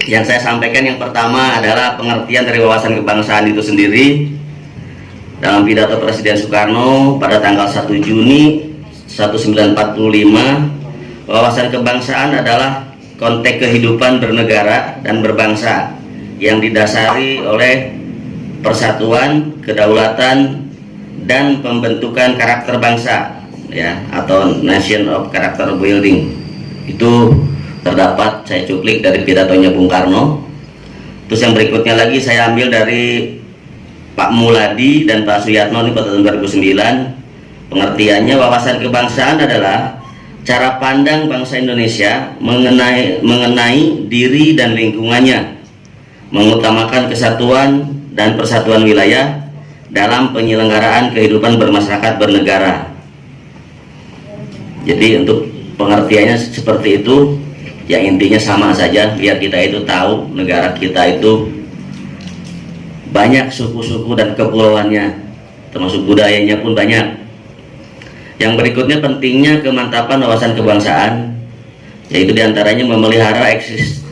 Yang saya sampaikan yang pertama adalah pengertian dari wawasan kebangsaan itu sendiri. Dalam pidato Presiden Soekarno pada tanggal 1 Juni 1945, wawasan kebangsaan adalah konteks kehidupan bernegara dan berbangsa yang didasari oleh persatuan, kedaulatan, dan pembentukan karakter bangsa, ya, atau nation of character building. Itu terdapat saya cuplik dari pidatonya Bung Karno. Terus yang berikutnya lagi saya ambil dari Pak Muladi dan Pak Suyatno ini pada tahun 2009. Pengertiannya, wawasan kebangsaan adalah cara pandang bangsa Indonesia mengenai diri dan lingkungannya, mengutamakan kesatuan dan persatuan wilayah dalam penyelenggaraan kehidupan bermasyarakat bernegara. Jadi untuk pengertiannya seperti itu, yang intinya sama saja, biar kita itu tahu negara kita itu banyak suku-suku dan kepulauannya, termasuk budayanya pun banyak. Yang berikutnya, pentingnya kemantapan wawasan kebangsaan, yaitu diantaranya memelihara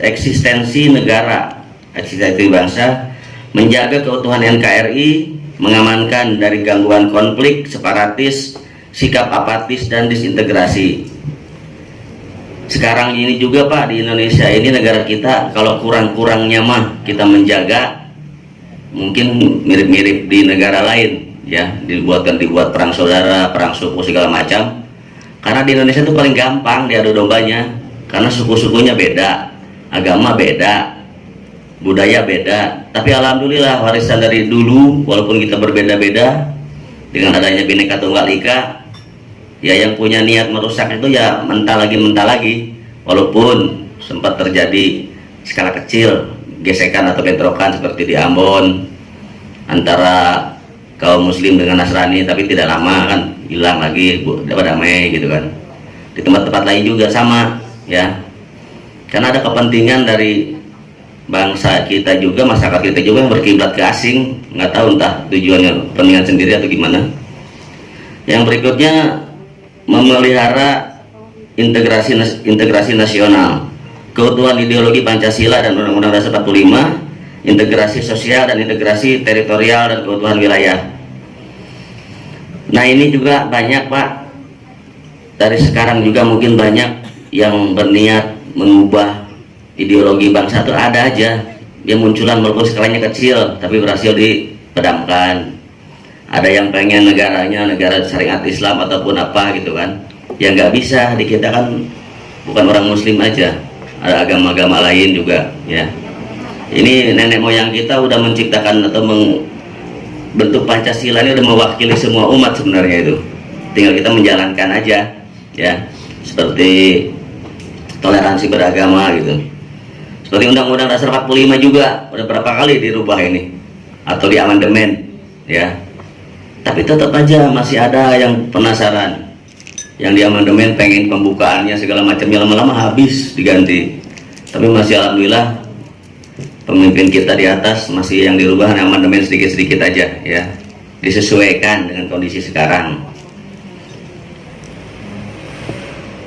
eksistensi negara, eksistensi bangsa, menjaga keutuhan NKRI, mengamankan dari gangguan konflik, separatis, sikap apatis, dan disintegrasi. Sekarang ini juga Pak, di Indonesia ini negara kita, kalau kurang-kurangnya mah kita menjaga, mungkin mirip-mirip di negara lain, ya, dibuat perang saudara, perang suku segala macam. Karena di Indonesia itu paling gampang diadu dombanya, karena suku-sukunya beda, agama beda, budaya beda. Tapi alhamdulillah warisan dari dulu, walaupun kita berbeda-beda, dengan adanya Bhinneka Tunggal Ika, ya yang punya niat merusak itu ya mentah lagi, walaupun sempat terjadi skala kecil gesekan atau bentrokan seperti di Ambon antara kaum muslim dengan Nasrani, tapi tidak lama kan hilang lagi, damai gitu kan. Di tempat-tempat lain juga sama, ya, karena ada kepentingan dari bangsa kita juga, masyarakat kita juga yang berkiblat ke asing, nggak tahu entah tujuannya kepentingan sendiri atau gimana. Yang berikutnya, memelihara integrasi nasional, keutuhan ideologi Pancasila dan Undang-Undang Dasar 45, integrasi sosial dan integrasi teritorial dan keutuhan wilayah. Nah ini juga banyak Pak, dari sekarang juga mungkin banyak yang berniat mengubah ideologi bangsa, itu ada aja yang munculan walaupun skalanya kecil tapi berhasil dipadamkan. Ada yang pengen negaranya negara syariat Islam ataupun apa gitu kan, ya nggak bisa. Di kita kan bukan orang muslim aja, ada agama-agama lain juga, ya. Ini nenek moyang kita udah menciptakan atau membentuk Pancasila, ini udah mewakili semua umat sebenarnya itu, tinggal kita menjalankan aja, ya, seperti toleransi beragama gitu. Seperti Undang-Undang Dasar 45 juga udah berapa kali dirubah ini atau diamandemen, ya. Tapi tetap aja masih ada yang penasaran, yang di amandemen pengen pembukaannya segala macamnya, lama-lama habis diganti. Tapi masih alhamdulillah pemimpin kita di atas masih yang dirubah amandemen sedikit-sedikit aja, ya, disesuaikan dengan kondisi sekarang.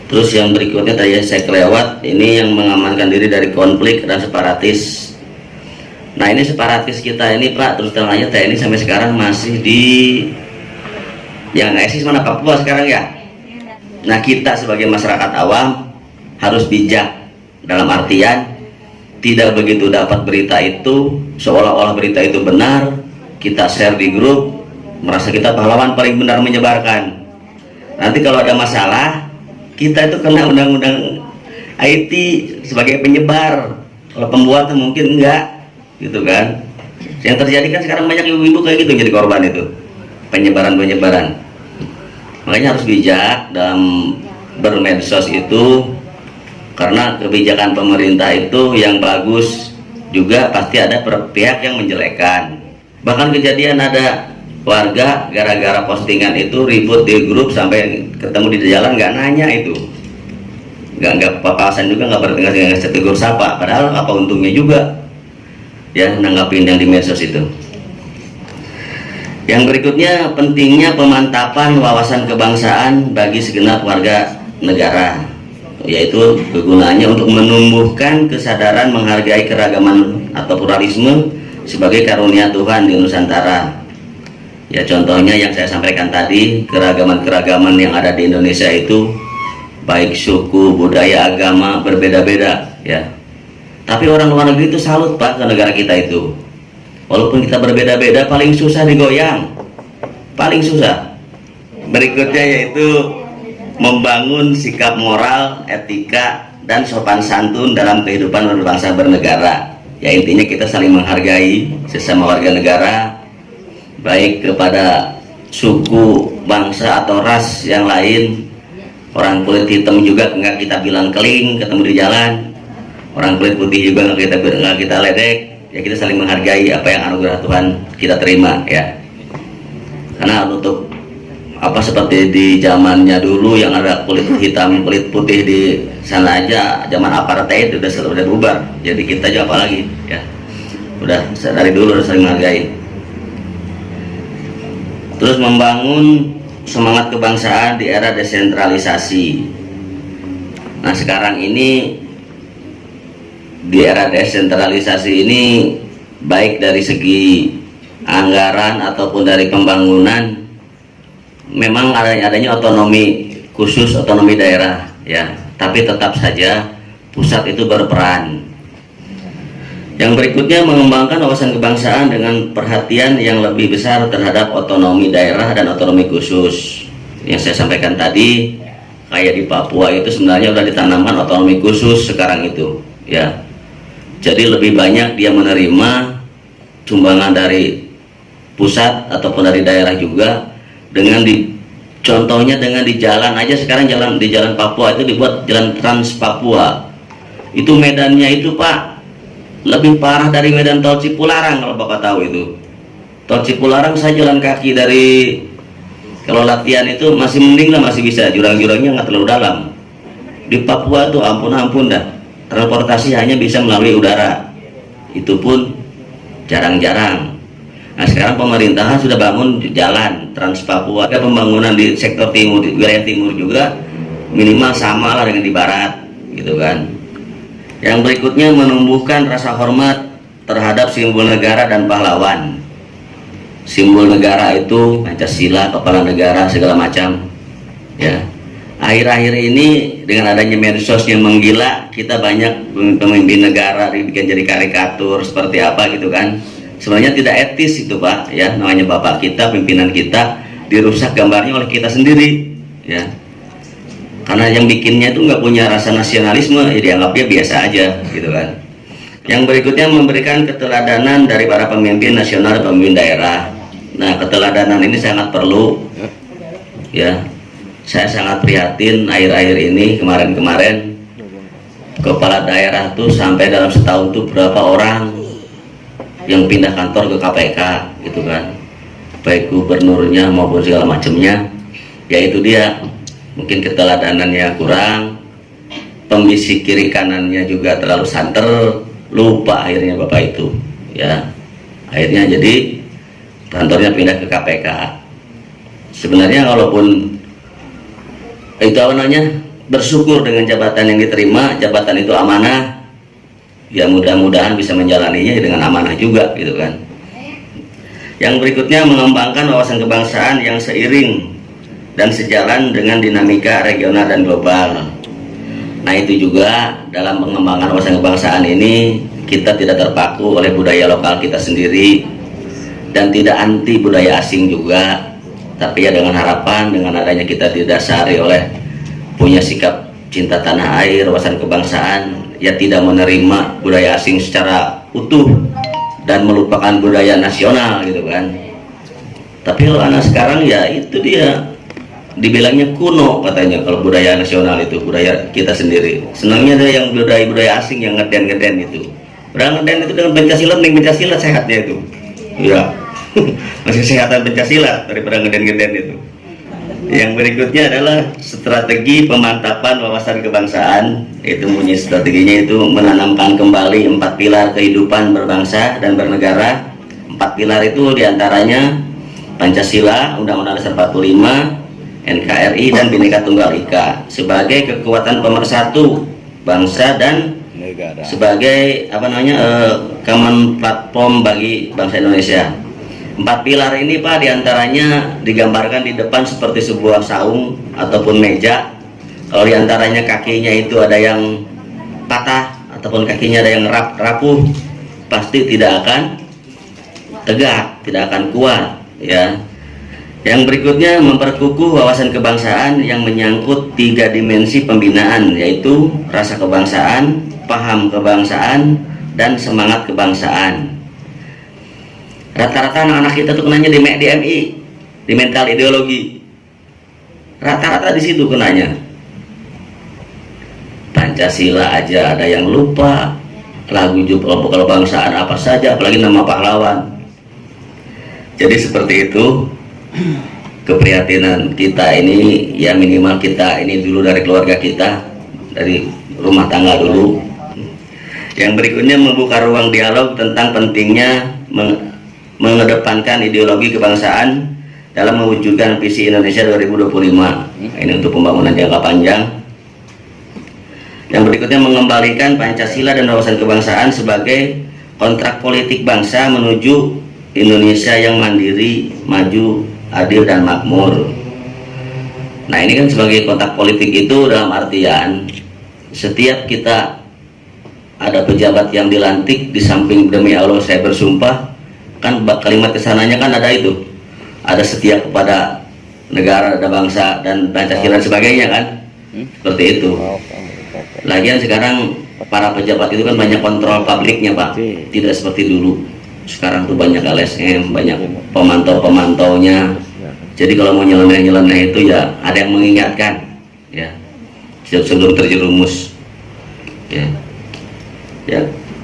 Terus yang berikutnya tadi saya kelewat, ini yang mengamankan diri dari konflik dan separatis. Nah ini separatis kita ini Pak, terus terang aja TNI sampai sekarang masih di yang eksis mana, Papua sekarang ya. Nah kita sebagai masyarakat awam harus bijak, dalam artian tidak begitu dapat berita itu seolah-olah berita itu benar, kita share di grup, merasa kita pahlawan paling benar menyebarkan. Nanti kalau ada masalah, kita itu kena undang-undang IT sebagai penyebar, kalau pembuat mungkin enggak, gitu kan. Yang terjadi kan sekarang banyak ibu-ibu kayak gitu jadi korban itu, penyebaran. Makanya harus bijak dalam bermedsos itu, karena kebijakan pemerintah itu yang bagus juga pasti ada pihak yang menjelekkan. Bahkan kejadian ada warga gara-gara postingan itu ribut di grup sampai ketemu di jalan nggak nanya itu, nggak papasan juga, nggak bertingkat tegur sapa, padahal apa untungnya juga, ya, nanggapin yang di medsos itu. Yang berikutnya, pentingnya pemantapan wawasan kebangsaan bagi segenap warga negara. yaitu kegunaannya untuk menumbuhkan kesadaran menghargai keragaman atau pluralisme sebagai karunia Tuhan di Nusantara. Ya, contohnya yang saya sampaikan tadi, keragaman-keragaman yang ada di Indonesia itu baik suku, budaya, agama berbeda-beda ya. Tapi orang luar negeri itu salut Pak ke negara kita itu. Walaupun kita berbeda-beda, paling susah digoyang. Paling susah. Berikutnya yaitu membangun sikap moral, etika, dan sopan santun dalam kehidupan berbangsa bernegara. Ya, intinya kita saling menghargai sesama warga negara, baik kepada suku, bangsa, atau ras yang lain. Orang kulit hitam juga nggak kita bilang keling ketemu di jalan, orang kulit putih juga nggak kita ledek. Ya, kita saling menghargai apa yang anugerah Tuhan kita terima ya. Karena untuk apa seperti di zamannya dulu yang ada kulit hitam kulit putih di sana aja, zaman apartheid udah bubar. Jadi kita juga apa lagi ya, udah dari dulu udah saling menghargai. Terus membangun semangat kebangsaan di era desentralisasi. Nah, sekarang ini di era desentralisasi ini, baik dari segi anggaran ataupun dari pembangunan, memang adanya otonomi khusus, otonomi daerah ya, tapi tetap saja pusat itu berperan. Yang berikutnya, mengembangkan wawasan kebangsaan dengan perhatian yang lebih besar terhadap otonomi daerah dan otonomi khusus. Yang saya sampaikan tadi, kayak di Papua itu sebenarnya sudah ditanamkan otonomi khusus sekarang itu ya. Jadi lebih banyak dia menerima sumbangan dari pusat ataupun dari daerah juga, dengan contohnya dengan di jalan aja sekarang, di jalan Papua itu dibuat jalan Trans Papua. Itu medannya itu Pak lebih parah dari medan tol Cipularang, kalau Bapak tahu itu. Tol Cipularang saya jalan kaki dari, kalau latihan itu masih mending lah, masih bisa, jurang-jurangnya nggak terlalu dalam. Di Papua tuh ampun-ampun dah, transportasi hanya bisa melalui udara, itu pun jarang-jarang. Nah, sekarang pemerintahan sudah bangun jalan Trans Papua. Ada pembangunan di sektor timur, di wilayah timur juga minimal sama lah dengan di barat gitu kan. Yang berikutnya, menumbuhkan rasa hormat terhadap simbol negara dan pahlawan. Simbol negara itu Pancasila, kepala negara, segala macam ya. Akhir-akhir ini dengan adanya medsos yang menggila, kita banyak pemimpin negara dibikin jadi karikatur seperti apa gitu kan. Sebenarnya tidak etis itu Pak ya, namanya bapak kita, pimpinan kita, dirusak gambarnya oleh kita sendiri ya. Karena yang bikinnya itu nggak punya rasa nasionalisme, ya dianggapnya biasa aja gitu kan. Yang berikutnya, memberikan keteladanan dari para pemimpin nasional dan pemimpin daerah. Nah, keteladanan ini sangat perlu ya. Saya sangat prihatin akhir-akhir ini, kemarin-kemarin kepala daerah tuh sampai dalam setahun tuh berapa orang yang pindah kantor ke KPK gitu kan, baik gubernurnya maupun segala macamnya. Yaitu dia mungkin keteladanannya kurang, pembisik kiri kanannya juga terlalu santer, lupa akhirnya bapak itu ya. Akhirnya jadi kantornya pindah ke KPK. Sebenarnya walaupun itu apa namanya, bersyukur dengan jabatan yang diterima, jabatan itu amanah ya, mudah-mudahan bisa menjalaninya dengan amanah juga gitu kan. Yang berikutnya, mengembangkan wawasan kebangsaan yang seiring dan sejalan dengan dinamika regional dan global. Nah, itu juga dalam pengembangan wawasan kebangsaan ini, kita tidak terpaku oleh budaya lokal kita sendiri dan tidak anti budaya asing juga, tapi ya dengan harapan dengan adanya kita didasari oleh punya sikap cinta tanah air, wawasan kebangsaan, ya tidak menerima budaya asing secara utuh dan melupakan budaya nasional gitu kan. Tapi kalau anak sekarang ya itu dia dibilangnya kuno katanya, kalau budaya nasional itu budaya kita sendiri. Senangnya ada yang budaya asing yang ngeden itu. Padahal ngeden itu dengan Pancasila, mending Pancasila sehatnya itu. Ya. Masih sehatan Pancasila daripada ngeden itu. Yang berikutnya adalah strategi pemantapan wawasan kebangsaan. Itu punya strateginya itu menanamkan kembali 4 pilar kehidupan berbangsa dan bernegara. 4 pilar itu diantaranya Pancasila, Undang-Undang Dasar 45, NKRI dan Bhinneka Tunggal Ika sebagai kekuatan pemersatu bangsa dan negara, sebagai common platform bagi bangsa Indonesia. 4 pilar ini Pak diantaranya digambarkan di depan seperti sebuah saung ataupun meja. Kalau diantaranya kakinya itu ada yang patah ataupun kakinya ada yang rapuh, pasti tidak akan tegak, tidak akan kuat ya. Yang berikutnya memperkukuh wawasan kebangsaan yang menyangkut 3 dimensi pembinaan, yaitu rasa kebangsaan, paham kebangsaan, dan semangat kebangsaan. Rata-rata anak-anak kita tuh kenanya di MI, di mental ideologi. Rata-rata di situ kenanya. Pancasila aja ada yang lupa, lagu kelompok kebangsaan apa saja, apalagi nama pahlawan. Jadi seperti itu. Keprihatinan kita ini ya minimal kita ini dulu dari keluarga kita, dari rumah tangga dulu. Yang berikutnya membuka ruang dialog tentang pentingnya mengedepankan ideologi kebangsaan dalam mewujudkan visi Indonesia 2025. Ini untuk pembangunan jangka panjang. Yang berikutnya mengembalikan Pancasila dan wawasan kebangsaan sebagai kontrak politik bangsa menuju Indonesia yang mandiri, maju, adil dan makmur. Nah ini kan sebagai kontrak politik itu dalam artian setiap kita ada pejabat yang dilantik, di samping demi Allah saya bersumpah, kan kalimat kesananya kan ada itu, ada setia kepada negara, ada bangsa dan Pancasila dan sebagainya kan, seperti itu. Lagian sekarang para pejabat itu kan banyak kontrol publiknya Pak, tidak seperti dulu. Sekarang tuh banyak LSM, banyak pemantau-pemantaunya. Jadi kalau mau nyeleneh-nyeleneh itu ya ada yang mengingatkan, ya sebelum terjerumus. Ya.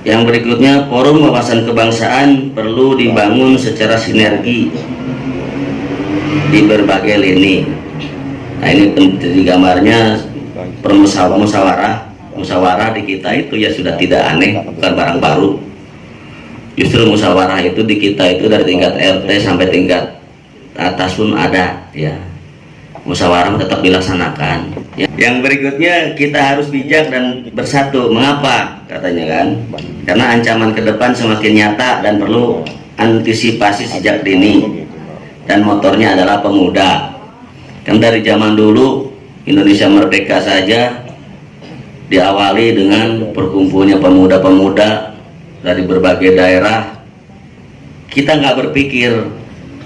Yang berikutnya forum wawasan kebangsaan perlu dibangun secara sinergi di berbagai lini. Nah ini di gambarnya musyawarah di kita itu ya sudah tidak aneh, bukan barang baru. Justru musyawarah itu di kita itu dari tingkat RT sampai tingkat atas pun ada ya. Musyawarah tetap dilaksanakan ya. Yang berikutnya kita harus bijak dan bersatu. Mengapa katanya kan? Karena ancaman ke depan semakin nyata dan perlu antisipasi sejak dini, dan motornya adalah pemuda. Kan dari zaman dulu Indonesia merdeka saja diawali dengan berkumpulnya pemuda-pemuda dari berbagai daerah. Kita nggak berpikir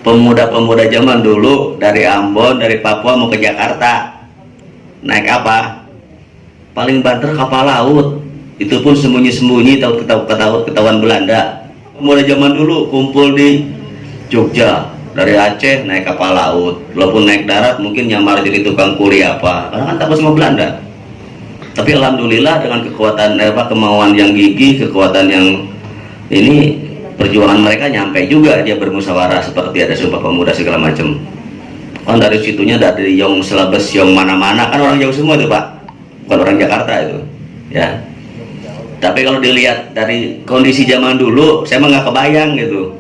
pemuda-pemuda zaman dulu dari Ambon, dari Papua mau ke Jakarta naik apa? Paling banter kapal laut, itu pun sembunyi-sembunyi, tahu ketahuan Belanda. Pemuda zaman dulu kumpul di Jogja, dari Aceh naik kapal laut, walaupun naik darat mungkin nyamar jadi tukang kuli apa, karena kan takut sama Belanda. Tapi alhamdulillah dengan kekuatan kemauan yang gigih, kekuatan yang ini, perjuangan mereka nyampe juga, dia bermusyawarah seperti ada Sumpah Pemuda segala macam. Kan dari situnya dari Yong Selebes, Yong mana-mana, kan orang jauh semua itu Pak, bukan orang Jakarta itu ya. Tapi kalau dilihat dari kondisi zaman dulu, saya mah nggak kebayang gitu.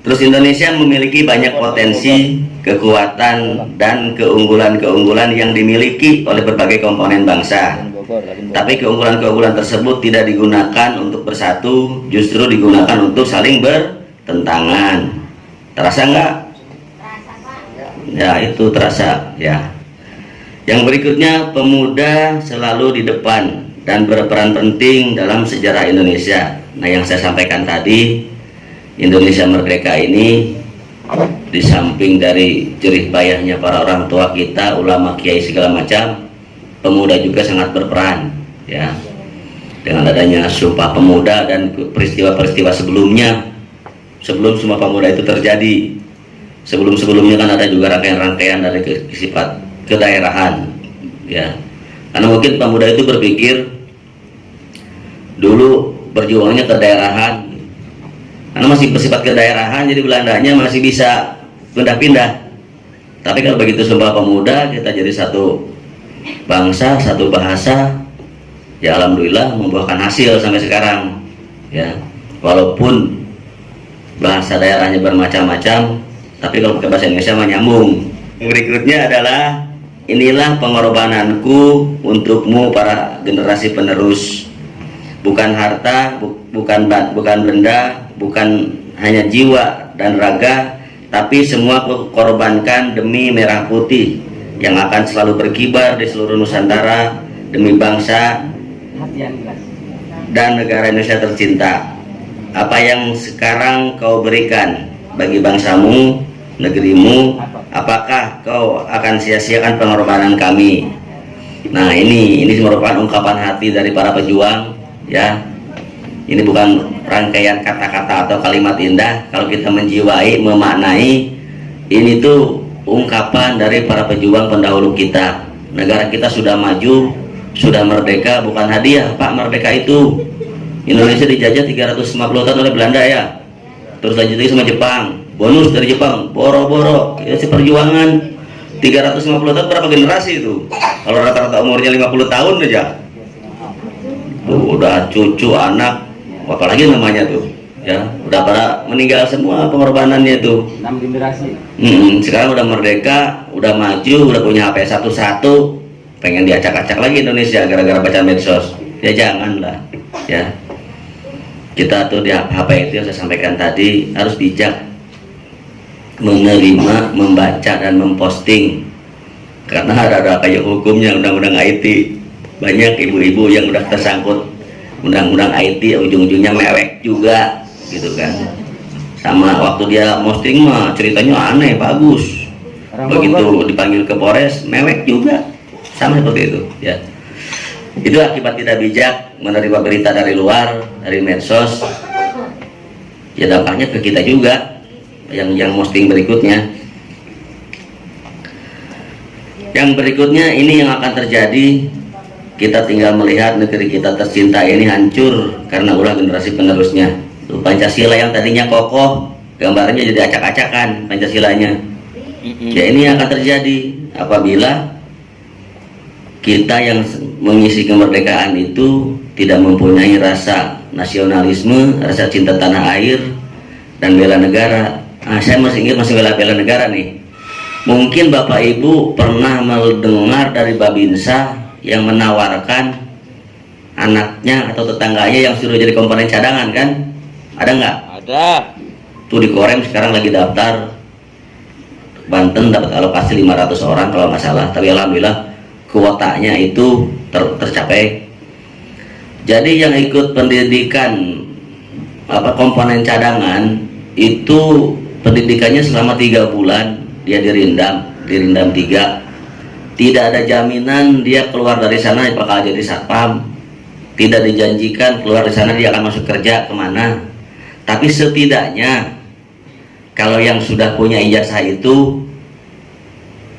Terus Indonesia memiliki banyak potensi, kekuatan, dan keunggulan-keunggulan yang dimiliki oleh berbagai komponen bangsa. Tapi keunggulan-keunggulan tersebut tidak digunakan untuk bersatu, justru digunakan untuk saling bertentangan. Terasa nggak? Ya itu terasa ya. Yang berikutnya, pemuda selalu di depan dan berperan penting dalam sejarah Indonesia. Nah yang saya sampaikan tadi, Indonesia merdeka ini di samping dari jerih payahnya para orang tua kita, ulama, kiai segala macam, pemuda juga sangat berperan ya. Dengan adanya Sumpah Pemuda dan peristiwa-peristiwa sebelumnya, sebelum Sumpah Pemuda itu terjadi, sebelum-sebelumnya kan ada juga rangkaian-rangkaian dari sifat kedaerahan ya. Karena mungkin pemuda itu berpikir dulu berjuangnya kedaerahan, karena masih bersifat kedaerahan, jadi Belandanya masih bisa pindah-pindah. Tapi kalau begitu Sumpah Pemuda, kita jadi satu bangsa, satu bahasa, ya alhamdulillah membuahkan hasil sampai sekarang ya. Walaupun bahasa daerahnya bermacam-macam, tapi kalau pakai bahasa Indonesia mah nyambung Berikutnya adalah inilah pengorbananku untukmu para generasi penerus. Bukan harta, bukan benda, bukan hanya jiwa dan raga, tapi semua korbankan demi merah putih yang akan selalu berkibar di seluruh Nusantara demi bangsa dan negara Indonesia tercinta. Apa yang sekarang kau berikan bagi bangsamu, negerimu, apakah kau akan sia-siakan pengorbanan kami? Nah, ini merupakan ungkapan hati dari para pejuang, ya. Ini bukan rangkaian kata-kata atau kalimat indah. Kalau kita menjiwai, memaknai, ini tuh ungkapan dari para pejuang pendahulu kita. Negara kita sudah maju, sudah merdeka, bukan hadiah, Pak. Merdeka itu Indonesia dijajah 350 tahun oleh Belanda, ya. Terus lanjut lagi sama Jepang, bonus dari Jepang, boro-boro, ya si perjuangan 350 tahun berapa generasi itu? Kalau rata-rata umurnya 50 tahun aja, tuh udah cucu, anak, apalagi namanya tuh, ya udah pada meninggal semua pengorbanannya tuh. 6 generasi. Sekarang udah merdeka, udah maju, udah punya HP satu-satu, pengen diacak-acak lagi Indonesia gara-gara baca medsos. Ya janganlah, ya. Kita tuh di HP itu yang saya sampaikan tadi harus bijak menerima, membaca dan memposting, karena ada kayak hukumnya undang-undang IT. Banyak ibu-ibu yang udah tersangkut undang-undang IT, ujung-ujungnya mewek juga gitu kan. Sama waktu dia posting mah ceritanya aneh, bagus, begitu dipanggil ke Polres mewek juga, sama seperti itu, ya. Itu akibat tidak bijak menerima berita dari luar, dari medsos. Ya dampaknya ke kita juga yang posting berikutnya. Yang berikutnya ini yang akan terjadi. Kita tinggal melihat negeri kita tercinta ini hancur karena ulah generasi penerusnya. Tuh, Pancasila yang tadinya kokoh, gambarnya jadi acak-acakan Pancasilanya. Ya ini yang akan terjadi apabila kita yang mengisi kemerdekaan itu tidak mempunyai rasa nasionalisme, rasa cinta tanah air dan bela negara. Saya masih ingat, masih bela negara nih. Mungkin Bapak Ibu pernah mendengar dari Babinsa yang menawarkan anaknya atau tetangganya yang suruh jadi komponen cadangan, kan? Ada nggak? Ada. Tuh di Korem sekarang lagi daftar. Banten dapat alokasi 500 orang kalau nggak salah. Tapi alhamdulillah kuotanya itu tercapai. Jadi yang ikut pendidikan komponen cadangan itu pendidikannya selama 3 bulan, dia dirindam 3. Tidak ada jaminan dia keluar dari sana bakal jadi satpam, tidak dijanjikan keluar dari sana dia akan masuk kerja kemana. Tapi setidaknya kalau yang sudah punya ijazah itu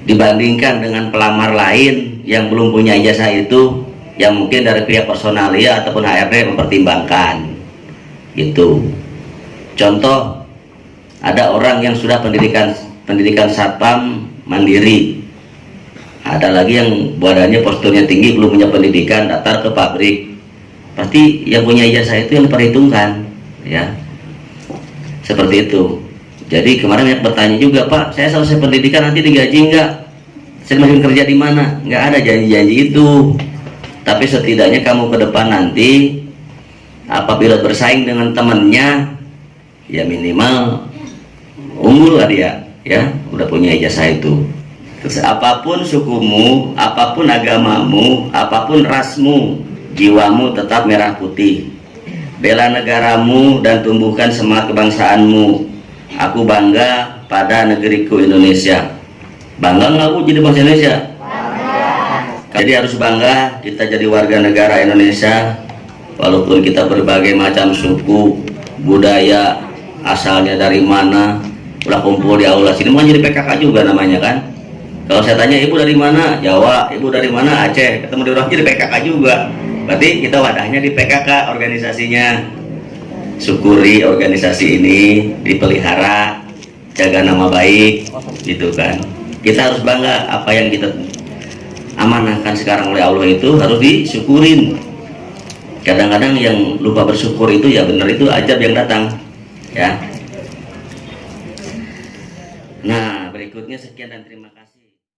dibandingkan dengan pelamar lain yang belum punya ijazah itu, yang mungkin dari pihak personalia ataupun HRD mempertimbangkan gitu. Contoh, ada orang yang sudah pendidikan satpam mandiri, ada lagi yang badannya posturnya tinggi belum punya pendidikan, daftar ke pabrik. Pasti yang punya ijazah itu yang diperhitungkan, ya seperti itu. Jadi kemarin yang bertanya juga, Pak, saya selesai pendidikan nanti digaji enggak? Saya masih kerja di mana? Enggak ada janji-janji itu. Tapi setidaknya kamu ke depan nanti apabila bersaing dengan temannya, ya minimal unggul lah dia, ya udah punya ijazah itu. Terus apapun sukumu, apapun agamamu, apapun rasmu, jiwamu tetap merah putih. Bela negaramu dan tumbuhkan semangat kebangsaanmu. Aku bangga pada negeriku Indonesia. Bangga nggak Bu jadi bangsa Indonesia? Bangga. Jadi harus bangga kita jadi warga negara Indonesia, walaupun kita berbagai macam suku, budaya, asalnya dari mana, udah kumpul di aula sini, mau jadi PKK juga namanya kan. Kalau saya tanya ibu dari mana, Jawa, ibu dari mana, Aceh, ketemu di orang jadi PKK juga. Berarti kita wadahnya di PKK organisasinya. Syukuri organisasi ini dipelihara, jaga nama baik, gitu kan. Kita harus bangga apa yang kita amanahkan sekarang oleh Allah itu harus disyukurin. Kadang-kadang yang lupa bersyukur itu ya benar itu ajab yang datang, ya. Nah berikutnya sekian dan terima kasih.